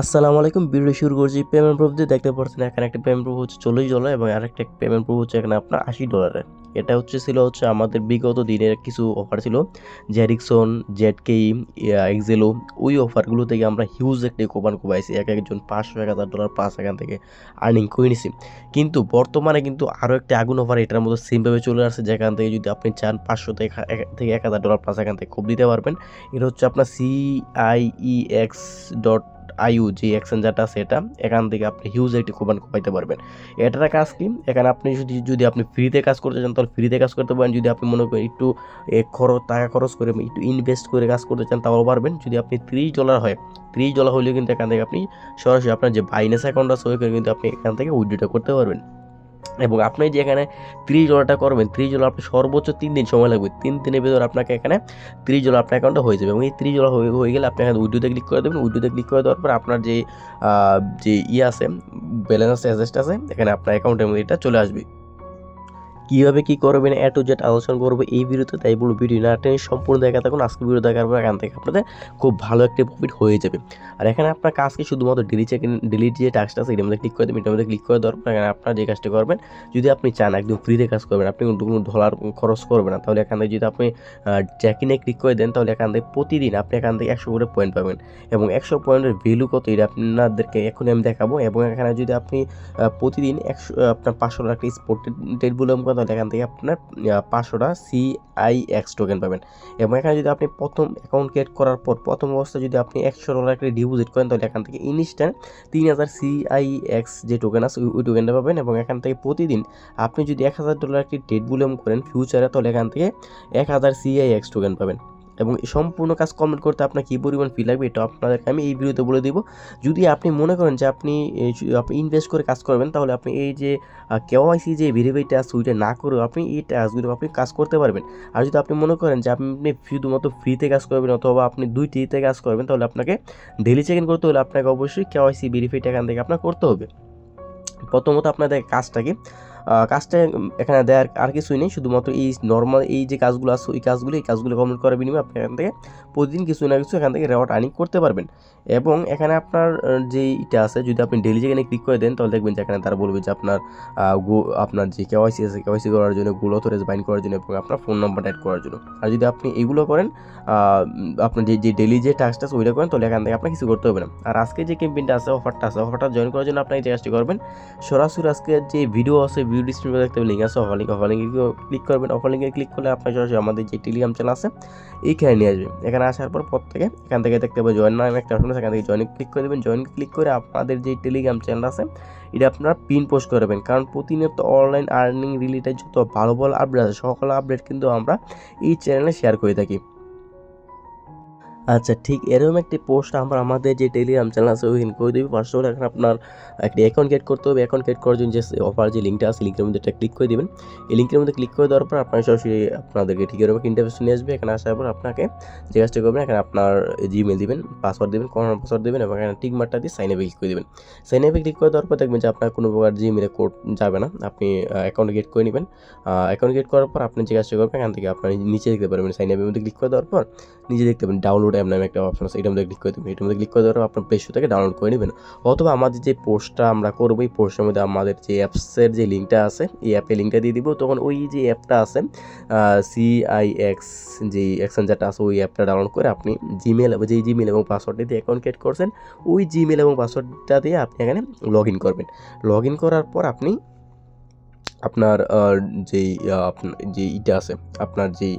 আসসালামু আলাইকুম। ভিডিও শুরু করছি পেমেন্ট প্রুফ দিয়ে। দেখতে পাচ্ছেন এখানে একটা পেমেন্ট প্রুফ হচ্ছে $40 এবং আরেকটা পেমেন্ট প্রুফ হচ্ছে এখানে আপনার $80। এটা ছিল আমাদের বিগত দিনের কিছু অফার ছিল, জেরিকসন, জেডকেই, এক্সেলো। ওই অফারগুলো থেকে আমরা হিউজ একটা কুপন কোপাইছি, এক একজন $500-1000 প্লাস এখান থেকে আর্নিং করে নিছি। কিন্তু বর্তমানে কিন্তু আরও একটা আগুন অফার এটার মধ্যে সেমভাবে চলে আসছে, যেখান থেকে যদি আপনি চান 500 থেকে $1000 প্লাস এখান থেকে খুব দিতে পারবেন। এটা হচ্ছে আপনার CIEX.IU যে এক্সচেঞ্জারটা আছে, এটা এখান থেকে আপনি হিউজ একটি কুপন পাইতে পারবেন। এটার কাজ কি, এখানে আপনি যদি আপনি ফ্রিতে কাজ করতে চান তাহলে ফ্রিতে কাজ করতে পারেন। যদি আপনি মনে করেন একটু টাকা খরচ করে একটু ইনভেস্ট করে কাজ করতে চান তাও পারবেন। যদি আপনি $30 হয়, $30 হলেও কিন্তু এখান থেকে আপনি সরাসরি আপনার যে বাইন্যান্স অ্যাকাউন্ট আছে ওইখানে কিন্তু আপনি এখান থেকে উইথড্রটা করতে পারবেন। এবং আপনি যে এখানে $30 করবেন, $30 আপনি সর্বোচ্চ 3 দিন সময় লাগবে। 3 দিনের ভিতর আপনাকে এখানে $30 আপনার অ্যাকাউন্টে হয়ে যাবে। এবং এই $30 হয়ে গেলে আপনি এখানে উইথড্রোতে ক্লিক করে দেবেন। উইথড্রোতে ক্লিক করে দেওয়ার পর আপনার যে আছে, ব্যালেন্স আছে, অ্যাডজাস্ট আছে, এখানে আপনার অ্যাকাউন্টের মধ্যে এটা চলে আসবে। কীভাবে কী করবেন A to Z আলোচনা করবো এই ভিডিওতে, তাই বলবো ভিডিও না টেনে সম্পূর্ণ দেখা থাকুন। আজকে ভিডিও দেখার পর এখান থেকে আপনাদের খুব ভালো একটা প্রফিট হয়ে যাবে। আর এখানে আপনার কাজকে শুধুমাত্র ডিলিট যে টাস্কটা আছে এটার মধ্যে ক্লিক করে দেবেন। এটার মধ্যে ক্লিক করে দেওয়ার পর এখানে আপনার যে কাজটা করবেন, যদি আপনি চান একদম ফ্রিতে কাজ করবেন, আপনি কোনো ডলার খরচ করবেন না, তাহলে এখান থেকে যদি আপনি জ্যাকিনে ক্লিক করে দেন তাহলে এখান থেকে প্রতিদিন আপনি এখান থেকে 100 করে পয়েন্ট পাবেন। এবং 100 পয়েন্টের ভ্যালু কত এটা আপনাদেরকে এখনই আমি দেখাবো। এবং এখানে যদি আপনি প্রতিদিন আপনার $500 একটা স্পট ট্রেড বলে তাহলে এখান থেকে আপনার 500টা CIX টোকেন পাবেন। এবং এখানে যদি আপনি প্রথম অ্যাকাউন্ট ক্রিয়েট করার পর প্রথম অবস্থায় যদি আপনি $100 একটা ডিপোজিট করেন তাহলে এখান থেকে ইনস্ট্যান্ট 3000 CIX যে টোকেন আছে ওই টোকেনটা পাবেন। এবং এখান থেকে প্রতিদিন আপনি যদি $1000 একটি ট্রেড বুলিয়ন করেন ফিউচারে, তাহলে এখান থেকে 1000 CIX টোকেন পাবেন। এবং এই সম্পূর্ণ কাজ কমপ্লিট করতে আপনার কী পরিমাণ ফি লাগবে এটা আপনাদেরকে আমি এই ভিডিওতে বলে দিব। যদি আপনি মনে করেন যে আপনি ইনভেস্ট করে কাজ করবেন, তাহলে আপনি এই যে KYC যে ভেরিফাইটা আছে ওইটা না করেও আপনি এই টাস্কগুলো আপনি কাজ করতে পারবেন। আর যদি আপনি মনে করেন যে আপনি শুধুমাত্র ফ্রিতে কাজ করবেন অথবা আপনি 2টিতে কাজ করবেন, তাহলে আপনাকে ডেলি চেক ইন করতে হলে আপনাকে অবশ্যই KYC ভেরিফাইটা এখান থেকে আপনার করতে হবে। প্রথমত আপনাদের কাজটা কি, কাজটা এখানে দেওয়ার আর কিছুই নেই, শুধুমাত্র এই নর্মাল এই যে কাজগুলো আছে এই কাজগুলো কমপ্লিট করার বিনিময়ে আপনি এখান থেকে প্রতিদিন কিছু না কিছু এখান থেকে রেওয়ার্ড আর্নিং করতে পারবেন। এবং এখানে আপনার যেইটা আছে, যদি আপনি ডেলি যেখানে ক্লিক করে দেন তাহলে দেখবেন যে এখানে তারা বলবে যে আপনার যে KYC আছে KYC করার জন্য, গোল অথরাইজ বাইন্ড করার জন্য এবং আপনার ফোন নাম্বার অ্যাড করার জন্য। আর যদি আপনি এগুলো করেন, আপনার যে ডেলি যে টাস্কটা আছে ওইটা করেন, তাহলে এখান থেকে আপনার কিছু করতে হবে না। আর আজকে যে ক্যাম্পেইনটা আছে, অফারটা জয়েন করার জন্য আপনি এই কাজটি করবেন। সরাসরি আজকে যে ভিডিও আছে ভিডিও ডিসক্রিপশনে দেখতে লিঙ্ক আছে, অফার লিঙ্কে ক্লিক করবেন। অফার লিঙ্কে ক্লিক করলে আপনার সরাসরি আমাদের যে টেলিগ্রাম চ্যানেল আছে এইখানে নিয়ে আসবে। এখানে আসার পর এখান থেকে দেখতে পাবেন জয়েন নামে একটা অপশন আছে, এখান থেকে জয়েন ক্লিক করে দেবেন। জয়েন ক্লিক করে আপনাদের যে টেলিগ্রাম চ্যানেল আছে এটা আপনারা পিন পোস্ট করবেন, কারণ প্রতিনিয়ত অনলাইন আর্নিং রিলেটেড যত ভালো ভালো আপডেট আছে সকল আপডেট কিন্তু আমরা এই চ্যানেলে শেয়ার করে থাকি। আচ্ছা, ঠিক এরকম একটি পোস্ট আমরা আমাদের যে টেলিগ্রাম চ্যানেল আছে ওইখানে করে দেবো। ফার্স্ট অফ অল এখন আপনার একটি অ্যাকাউন্ট ক্রিয়েট করতে হবে। অ্যাকাউন্ট ক্রিয়েট করার জন্য যে অফার যে লিঙ্কটা আছে লিঙ্কের মধ্যে একটা ক্লিক করে দেবেন। এই লিঙ্কের মধ্যে ক্লিক করে দেওয়ার পর আপনার সরাসরি আপনাদেরকে ঠিক এরকম ইন্টারফেস নিয়ে আসবে। এখানে আসার পর আপনাকে যে কাজটা করবেন, এখানে আপনার জিমেল দিবেন, পাসওয়ার্ড দেবেন, কনফার্ম পাসওয়ার্ড দেবেন এবং এখানে টিক মার্কটা দিয়ে সাইন আপে ক্লিক করে দেবেন। সাইন আপে ক্লিক করে দেওয়ার পর দেখবেন যে আপনার কোনো প্রকার জিমেলে কোড যাবে না, আপনি অ্যাকাউন্ট ক্রিয়েট করে নেবেন। অ্যাকাউন্ট ক্রিয়েট করার পর আপনি যে কাজটা করবেন, এখান থেকে আপনার নিচে দেখতে পারবেন সাইন আপের মধ্যে ক্লিক করে দেওয়ার পর নিজে দেখতে পাবেন ডাউনলোড অ্যাপ নামে একটা অপশন আছে, এটার মধ্যে ক্লিক করে দেবেন। এটার মধ্যে ক্লিক করে দেওয়ার পর আপনার প্লে স্টোর থেকে ডাউনলোড করে নেবেন। অথবা আমাদের যে পোস্টটা আমরা করবো এই পোস্টের মধ্যে আমাদের যে অ্যাপসের যে লিঙ্কটা আছে এই অ্যাপের লিঙ্কটা দিয়ে দিব। তখন ওই যে অ্যাপটা আছে CIX যে এক্সচেঞ্জারটা আছে ওই অ্যাপটা ডাউনলোড করে আপনি জিমেল এবং পাসওয়ার্ডটা দিয়ে অ্যাকাউন্ট ক্রিয়েট করছেন, ওই জিমেল এবং পাসওয়ার্ডটা দিয়ে আপনি এখানে লগ ইন করবেন। লগ ইন করার পর আপনি আপনার যে ইটা আছে, আপনার যেই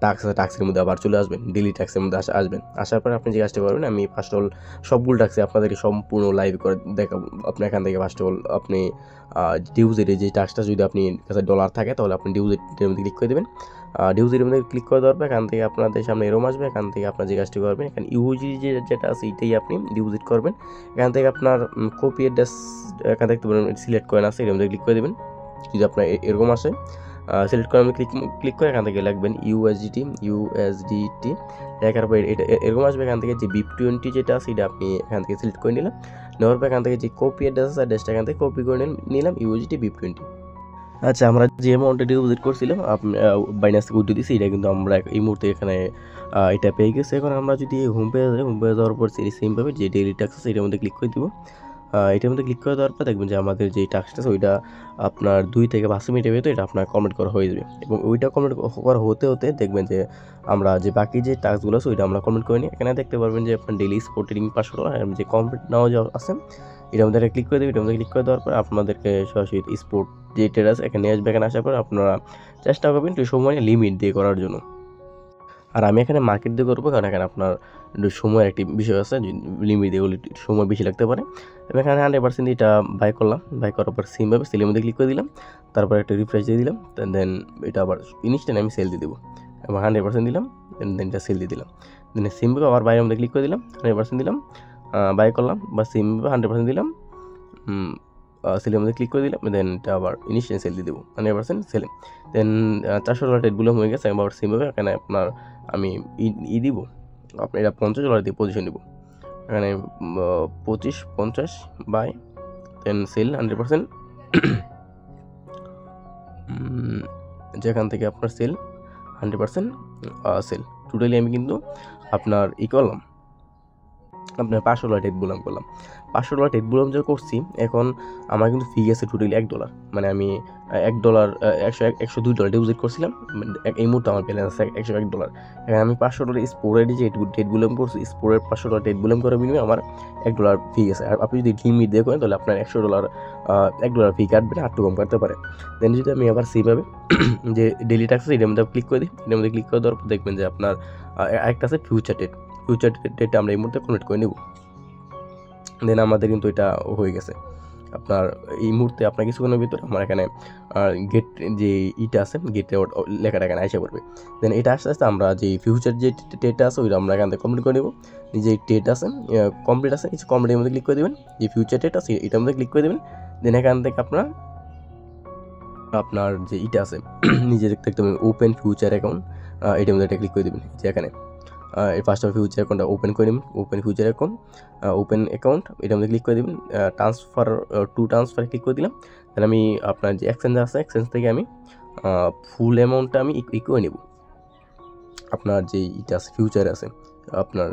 টাস্ক আছে টাস্কের মধ্যে আবার চলে আসবেন, ডেলি টাস্কের মধ্যে আসবেন। আসার পরে আপনি যে কাজটা করবেন, আমি ফার্স্ট অল সবগুলো টাস্কে আপনাদেরকে সম্পূর্ণ লাইভ করে দেখাবো। আপনি এখান থেকে ফার্স্ট অল আপনি ডিউজেটে যে টাস্কটা যদি আপনি কাছে ডলার থাকে তাহলে আপনি ডিউজেটের মধ্যে ক্লিক করে দেবেন। ডিউজেটের মধ্যে ক্লিক করে দেওয়ার পর এখান থেকে আপনাদের সামনে এরকম আসবে। এখান থেকে আপনার যে কাজটি করবেন, এখানে ইউজি যেটা আছে এইটাই আপনি ডিউজিট করবেন। এখান থেকে আপনার কপি অ্যাড্রেস এখান থেকে সিলেক্ট করেন আছে, এর মধ্যে ক্লিক করে দেবেন। যদি আপনার এরকম আসে সিলেক্ট করে আমি ক্লিক করে এখান থেকে লিখবেন USDT লেখার পর এটা এরকম আসবে। এখান থেকে যে BIP20 যেটা আছে এটা আপনি এখান থেকে সিলেক্ট করে নিলাম। নেওয়ার পর এখান থেকে যে কপি অ্যাড্রেস আছে অ্যাড্রেসটা এখান থেকে কপি করে নিলাম USDT BIP20। আচ্ছা, আমরা যে অ্যামাউন্টটা ডিপোজিট করছিলাম বাইন্যান্স থেকে উঠিয়ে দিয়েছি, এটা কিন্তু আমরা এই মুহূর্তে এখানে এটা পেয়ে গেছি। এখন আমরা যদি হোম পেজে যাই, হোম পেজে যাওয়ার পর সেমভাবে যে ডেইলি টাস্ক আছে এটার মধ্যে ক্লিক করে দিব। এটার মধ্যে ক্লিক করে দেওয়ার পর দেখবেন যে আমাদের যে টাস্কটা আছে ওইটা আপনার 2 থেকে 5 মিনিটের ভেতরে এটা আপনার কমপ্লিট করা হয়ে যাবে, এবং ওইটা কমপ্লিট করা হতে হতে দেখবেন যে আমরা যে বাকি যে টাস্কগুলো আছে ওইটা আমরা কমপ্লিট করে নিই। এখানে দেখতে পারবেন যে আপনার ডেইলি স্পট ট্রেডিং $500 যে কমপ্লিট নেওয়া যা আছে এটার মধ্যে ক্লিক করে দেবেন। এটার মধ্যে ক্লিক করে দেওয়ার পর আপনাদেরকে সরাসরি স্পোর্ট যে ট্রেড আছে এখানে আসবে। এখানে আসার পর আপনারা চেষ্টা করবেন একটু সময় লিমিট দিয়ে করার জন্য। আর আমি এখানে মার্কেট দিয়ে করবো, কারণ এখানে আপনার একটু সময়ের একটি বিষয় আছে, লিমিট দিয়ে সময় বেশি লাগতে পারে। আমি এখানে 100% এটা বাই করলাম। বাই করার পর সেমভাবে সেলের মধ্যে ক্লিক করে দিলাম, তারপর একটা রিফ্রেশ দিয়ে দিলাম, দেন এটা আবার ইনস্ট্যান্ট আমি সেল দিয়ে দেবো। এবং 100% দিলাম, দেন এটা সেল দিয়ে দিলাম। দেন সেমভাবে আবার বাইরের মধ্যে ক্লিক করে দিলাম, 100% দিলাম, বাই করলাম, বা সেমভাবে 100% দিলাম, সেলের মধ্যে ক্লিক করে দিলাম, দেন এটা আবার ইনস্ট্যান্ট সেল দিয়ে দেবো 100% সেলে। দেন $400 ট্রেডগুলো হয়ে গেছে। আবার সেমভাবে এখানে আপনার আমি দিব, আপনার এটা $50 দিয়ে পজিশন দিব। এখানে 25-50 বাই, দেন সেল 100%, যেখান থেকে আপনার সেল 100% সেল। টোটালি আমি কিন্তু আপনার করলাম, আপনার $500 ট্রেড বুলাম করলাম। $500 ট্রেড বুলাম যা করছি, এখন আমার কিন্তু ফি আছে টোটালি $1। মানে আমি $1 $102 ডিপোজিট করছিলাম, এই মুহূর্তে আমার ব্যালেন্স আছে $101। এখানে আমি $500 স্পোরের যে ট্রেড বুলাম করছি, স্পোরের $500 ট্রেড বুলাম করার বিনিময়ে আমার $1 ফি আছে। আর আপনি যদি লিমিট দিয়ে করেন তাহলে আপনার $100 ফি কাটবে না, একটু কম কাটতে পারে। দেন যদি আমি আবার সেইভাবে যে ডেলি টাস্ক আছে এটার মধ্যে ক্লিক করে দিই, এটার মধ্যে ক্লিক করে দেওয়ার পর দেখবেন যে আপনার একটা আছে ফিউচার ডেটটা আমরা এই মুহূর্তে কনভার্ট করে নেব। দেন আমাদের কিন্তু এটা হয়ে গেছে। আপনার এই মুহূর্তে আপনার কিছুক্ষণের ভিতরে আমার এখানে গেট যে ইটা আছে, গেটে লেখাটা এখানে আসে পড়বে। দেন এটা আস্তে আস্তে আমরা যে ফিউচার যে ডেটটা আছে ওইটা আমরা এখান থেকে কমপ্লিট করে নেব। যে ডেট আছে কমপ্লিট আছে, কিছু কমপ্লিটের মধ্যে ক্লিক করে দেবেন, যে ফিউচার ডেট আছে এটার মধ্যে ক্লিক করে দেবেন। দেন এখান থেকে আপনার যে ইটা আছে নিজে দেখতে ওপেন ফিউচার অ্যাকাউন্ট, এটার মধ্যে এটা ক্লিক করে দেবেন। যে এখানে ফার্স্ট অফ ফিউচার অ্যাকাউন্টটা ওপেন করে নেবেন, open future account, open account এটার মধ্যে ক্লিক করে দেবেন। ট্রান্সফারে ক্লিক করে দিলাম। তাহলে আমি আপনার যে এক্সচেঞ্জ আছে এক্সচেঞ্জ থেকে আমি ফুল অ্যামাউন্টটা আমি করে নেব। আপনার যে ইটা আছে ফিউচার আছে, আপনার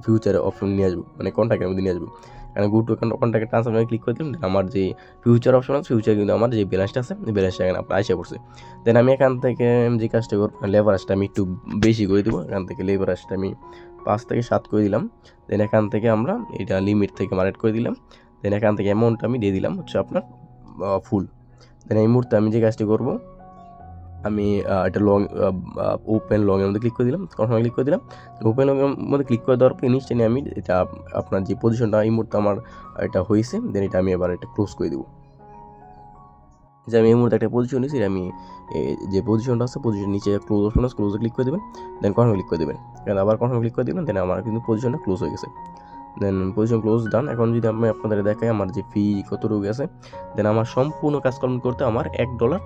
ফিউচারে অপশন নিয়ে আসবো, মানে কন্ট্যাক্টের মধ্যে নিয়ে আসবো। এখানে go to contact transfer click করে দিলাম। আমার যে ফিউচার অপশন আছে, ফিউচার কিন্তু আমার যে ব্যালেন্সটা আছে ব্যালেন্সটা এখানে আপনার আসে পড়ছে। দেন আমি এখান থেকে যে কাজটা করবো, লেভারেজটা আমি একটু বেশি করে দেবো। এখান থেকে লেভারেজটা আমি 5 থেকে 7 করে দিলাম। দেন এখান থেকে আমরা এটা লিমিট থেকে মার্কেট করে দিলাম। দেন এখান থেকে অ্যামাউন্টটা আমি দিয়ে দিলাম হচ্ছে আপনার ফুল। দেন এই মুহূর্তে আমি যে কাজটি করবো, আমি এটা ওপেন লং এর মধ্যে ক্লিক করে দিলাম, কনফার্মে ক্লিক করে দিলাম। ওপেন লং এর মধ্যে ক্লিক করে দেওয়ার পর ইনস্ট্যান্টলি আমি এটা আপনার যে পজিশনটা এই মুহূর্তে আমার এটা হয়েছে, দেন এটা আমি এবার এটা ক্লোজ করে দেবো। যে আমি এই মুহূর্তে একটা পজিশন নিয়েছি, আমি যে পজিশনটা আছে পজিশন নিচে ক্লোজ অপশন আছে, ক্লোজে ক্লিক করে দেবেন। দেন কনফার্মে ক্লিক করে দেবেন। এখানে আবার কনফার্মে ক্লিক করে দেবেন। দেন আমার কিন্তু পজিশনটা ক্লোজ হয়ে গেছে। দেন পজিশন ক্লোজ ডান। এখন যদি আমি আপনাদের দেখাই আমার যে ফি কতটুকু আছে, দেন আমার সম্পূর্ণ কাজ কমপ্লিট করতে আমার $1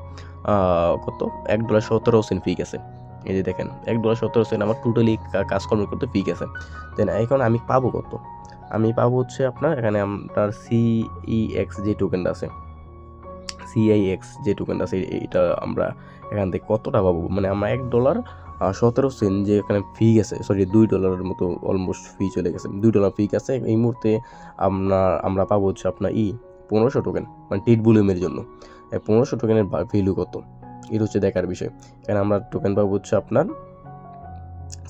কত $1.17 ফি গেছে। এই যে দেখেন $1.17 আমার টোটালি কাজ কমপ্লিট করতে ফি গেছে। দেন এখন আমি পাবো কত? আমি পাবো হচ্ছে আপনার এখানে আপনার CEX যে টোকেনটা আছে, CIX যে টোকেনটা আছে এটা আমরা এখান থেকে কতটা পাবো, মানে আমরা $1.17 যে এখানে ফি গেছে, সরি $2 মতো অলমোস্ট ফি চলে গেছে, $2 ফি গেছে। এই মুহূর্তে আমরা পাবো হচ্ছে আপনার 1500 টোকেন, মানে টিট ভলিউমের জন্য 1500 টোকেনের ভ্যালু কত, এটা হচ্ছে দেখার বিষয়। এখানে আমরা টোকেন পাবো হচ্ছে আপনার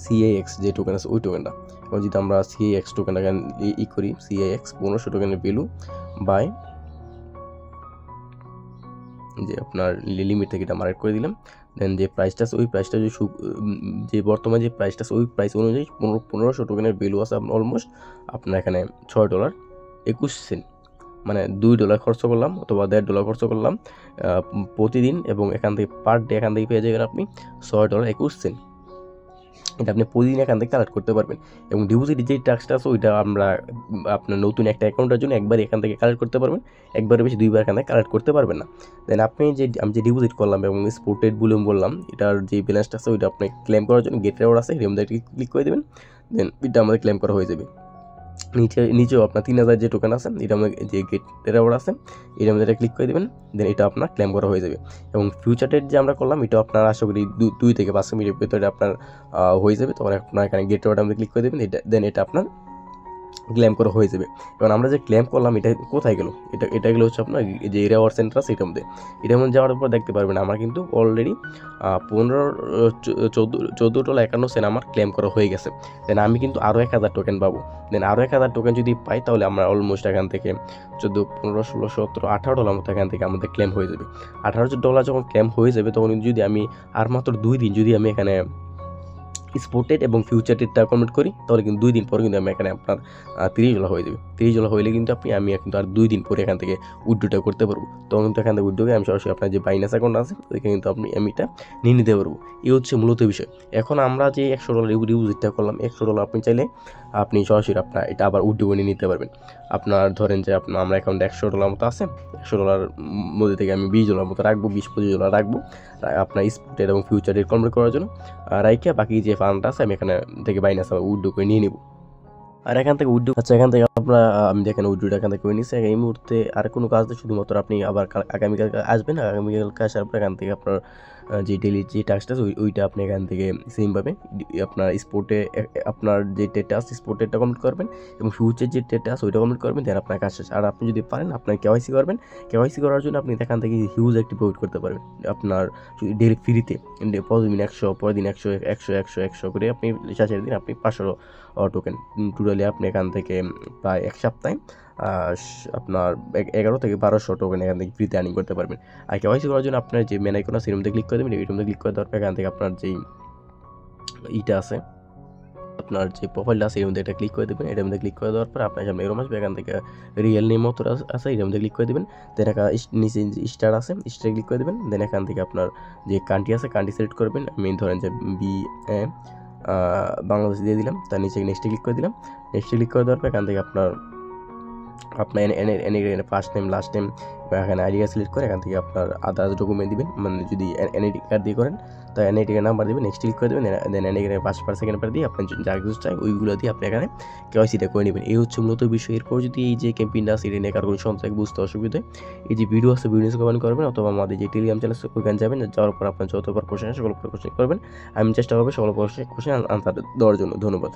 CIX যে টোকেন আছে ওই টোকেনটা। এবং যদি আমরা CIX টোকেনটা করি, CIX 1500 টোকেনের ভ্যালু বাই যে আপনার লিমিট থেকে এটা মার্কেট করে দিলাম। দেন যে প্রাইসটা আছে ওই প্রাইসটা যে বর্তমানে যে প্রাইসটা আছে ওই প্রাইস অনুযায়ী 1500 টোকেনের ভ্যালু আছে অলমোস্ট আপনার এখানে $6.21, মানে $2 খরচ করলাম অথবা $1.5 খরচ করলাম প্রতিদিন, এবং এখান থেকে পার ডে এখান থেকে পেয়ে যাবেন আপনি $6.21। এটা আপনি প্রতিদিন এখান থেকে কালেক্ট করতে পারবেন। এবং ডিপোজিট যে টাস্কটা আছে ওইটা আমরা আপনার নতুন একটা অ্যাকাউন্টের জন্য একবার এখান থেকে কালেক্ট করতে পারবেন, একবারে বেশি 2বার এখান থেকে কালেক্ট করতে পারবেন না। দেন আপনি আমি যে ডিপোজিট করলাম এবং স্পোর্টেড বুলিয়ন বললাম, এটার যে ব্যালেন্সটা আছে ওইটা আপনি ক্লেম করার জন্য গেট রেওয়ার্ড আছে এর মধ্যে ক্লিক করে দেবেন। দেন এটা আমাদের ক্লেম করা হয়ে যাবে। নিচেও আপনার 3000 যে টোকেন আছে এটার মধ্যে যে গেট রিওয়ার্ড আছে এটার মধ্যে এটা ক্লিক করে দেবেন, দেন এটা আপনার ক্লেম করা হয়ে যাবে। এবং ফিউচার ডেট যে আমরা করলাম এটা আপনার আশা করি 2 থেকে 5 মিনিটের ভিতরে আপনার হয়ে যাবে। তখন আপনার এখানে গেট রিওয়ার্ড মধ্যে ক্লিক করে দেবেন, দেন এটা আপনার ক্লেম করা হয়ে যাবে। এবং আমরা যে ক্লেম করলাম এটা কোথায় গেল, এটা গেলো হচ্ছে আপনার যে রিওয়ার্ড সেন্টার আছে এটার মধ্যে যাওয়ার পর দেখতে পারবেন আমার কিন্তু অলরেডি $14.51 আমার ক্লেম করা হয়ে গেছে। দেন আমি কিন্তু আরও 1000 টোকেন পাবো। দেন আরও 1000 টোকেন যদি পাই তাহলে আমরা অলমোস্ট এখান থেকে $14, $15, $16, $17, $18 মতো এখান থেকে আমাদের ক্লেম হয়ে যাবে। $18 যখন ক্লেম হয়ে যাবে তখন যদি আমি আর মাত্র 2 দিন যদি আমি এখানে স্পোর্ট ডেট এবং ফিউচার ডেটটা কমপ্লিট করি তাহলে কিন্তু 2 দিন পর কিন্তু আমি এখানে আপনার $30 হয়ে যাবে। $30 হইলে কিন্তু আমি কিন্তু আর 2 দিন পরে এখান থেকে উইথড্রটা করতে পারবো। তখন কিন্তু এখান থেকে উইথড্রোকে আমি সরাসরি আপনার যে বাইন্যান্স অ্যাকাউন্ট আছে ওইখানে কিন্তু আমি এটা নিয়ে নিতে পারবো। এই হচ্ছে মূলত বিষয়। এখন আমরা যে $100 ডিপোজিটটা করলাম, $100 আপনি চাইলে আপনি সরাসরি আপনার এটা আবার উইথড্রো নিয়ে নিতে পারবেন। আপনার ধরেন যে আমরা অ্যাকাউন্টে $100 মতো আছে, $100 মধ্যে থেকে আমি $20 মতো রাখবো, $20-25 রাখবো আপনার স্পোর্ট ডেট এবং ফিউচার ডেট কমপ্লিট করার জন্য। রাইখা বাকি যে ফান্ডটা আছে আমি এখানে থেকে বাইন্যান্স উইথড্রো করে নিয়ে নিব। আর এখান থেকে উইথড্রো এখান থেকে আপনার আমি দেখেন উইথড্রোটা এখান থেকে করে নিচ্ছি। এই মুহূর্তে আর কোনো কাজ নেই, শুধুমাত্র আপনি আবার আগামীকাল আসবেন। আগামীকালকে আসার পর এখান থেকে আপনার যে ডেলি যে টাস্কটা আছে ওইটা আপনি এখান থেকে সেমভাবে আপনার স্পোর্টে আপনার যে ডেটটা আছে স্পোর্ট ডেটটা কমপ্লিট করবেন এবং ফিউচার যে ডেটটা আছে ওইটা কমপ্লিট করবেন। দেন আপনার কাজ শেষ। আর আপনি যদি পারেন আপনার কেওয়াইসি করবেন। কেওয়াইসি করার জন্য আপনি এখান থেকে হিউজ একটি প্রফিট করতে পারবেন আপনার ডেলি ফ্রিতে। প্রতিদিন 100, পরের দিন 100, 100, 100, 100 করে আপনি শেষের দিন আপনি 500 টোকেন টোটালি আপনি এখান থেকে প্রায় এক সপ্তাহে আপনার 11 থেকে 1200 টোকেন এখান থেকে ফ্রিতে আর্নিং করতে পারবেন। আর কেওয়াইসি করার জন্য আপনার যে মেন আইকন আছে এর মধ্যে ক্লিক করে দেবেন। এর মধ্যে ক্লিক করে দেওয়ার পর এখান থেকে আপনার যেই ইটা আছে আপনার যে প্রোফাইলটা আছে এর মধ্যে এটা ক্লিক করে দেবেন। এটার মধ্যে ক্লিক করে দেওয়ার পর আপনার সামনে এরকম আসবে, এখান থেকে রিয়েল নেম মতো আছে এটার মধ্যে ক্লিক করে দেবেন। দেন এখানে নিচে স্টার আছে স্টারে ক্লিক করে দেবেন। দেন এখান থেকে আপনার যে কান্ট্রি আছে কান্ট্রি সিলেক্ট করবেন। আমি ধরেন যে বাংলাদেশ দিয়ে দিলাম। তার নিচে নেক্সটে ক্লিক করে দিলাম। নেক্সটে ক্লিক করে দেওয়ার পর এখান থেকে আপনার ফার্স্ট নেম লাস্ট নেম এখানে আইডিয়া সিলেক্ট করে এখান থেকে আপনার আদার্স ডকুমেন্ট দিবেন। মানে যদি এনআইডি কার্ড দিয়ে করেন তো এনআইডি কার্ড নাম্বার দেবেন, নেক্সট ক্লিক করে দেবেন। দেন এনআইডি কার্ডের পাসওয়ার্ড পার সেকেন্ড পার দিয়ে আপনার যা কিছু চাই ওইগুলো দিয়ে আপনি এখানে কেওয়াইসিটা করে নেবেন। এই হচ্ছে মূলত বিষয়। এরপর যদি এই যে ক্যাম্পেইনটা আছে এটা নিয়ে কারো কোনো সমস্যা বুঝতে অসুবিধা হয় এই যে ভিডিও আছে ভিডিও কমেন্ট করবেন, অথবা আমাদের যে টেলিগ্রাম চ্যানেল আছে ওইখানে যাবেন। যাওয়ার পর আপনার যতবার কোশ্চেন আছে সকল কোশ্চেন করবেন। আমি চেষ্টা করবো সকল কোশ্চেন আনসার দেওয়ার জন্য। ধন্যবাদ।